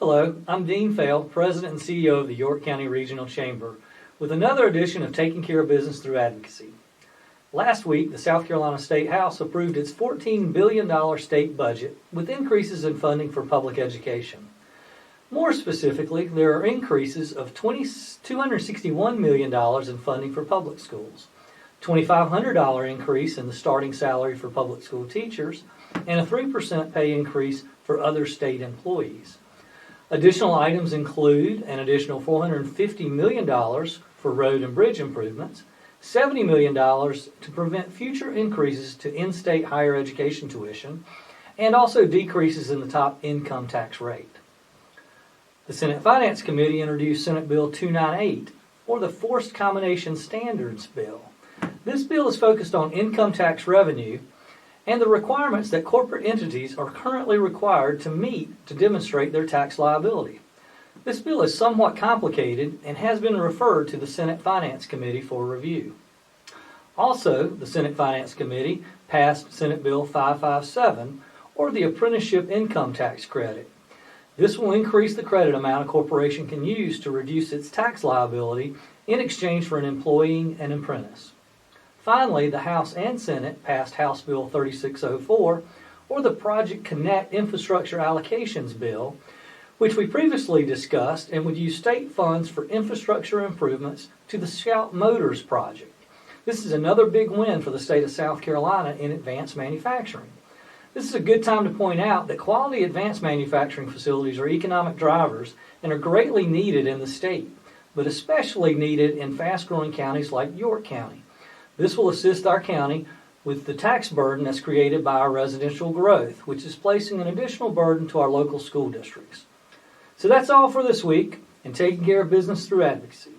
Hello, I'm Dean Fail, President and CEO of the York County Regional Chamber, with another edition of Taking Care of Business Through Advocacy. Last week, the South Carolina State House approved its $14 billion state budget with increases in funding for public education. More specifically, there are increases of $261 million in funding for public schools, $2,500 increase in the starting salary for public school teachers, and a 3% pay increase for other state employees. Additional items include an additional $450 million for road and bridge improvements, $70 million to prevent future increases to in-state higher education tuition, and also decreases in the top income tax rate. The Senate Finance Committee introduced Senate Bill 298, or the Forced Combination Standards Bill. This bill is focused on income tax revenue and the requirements that corporate entities are currently required to meet to demonstrate their tax liability. This bill is somewhat complicated and has been referred to the Senate Finance Committee for review. Also, the Senate Finance Committee passed Senate Bill 557, or the Apprenticeship Income Tax Credit. This will increase the credit amount a corporation can use to reduce its tax liability in exchange for employing an apprentice. Finally, the House and Senate passed House Bill 3604, or the Project Connect Infrastructure Allocations Bill, which we previously discussed and would use state funds for infrastructure improvements to the Scout Motors project. This is another big win for the state of South Carolina in advanced manufacturing. This is a good time to point out that quality advanced manufacturing facilities are economic drivers and are greatly needed in the state, but especially needed in fast-growing counties like York County. This will assist our county with the tax burden that's created by our residential growth, which is placing an additional burden to our local school districts. So that's all for this week in Taking Care of Business Through Advocacy.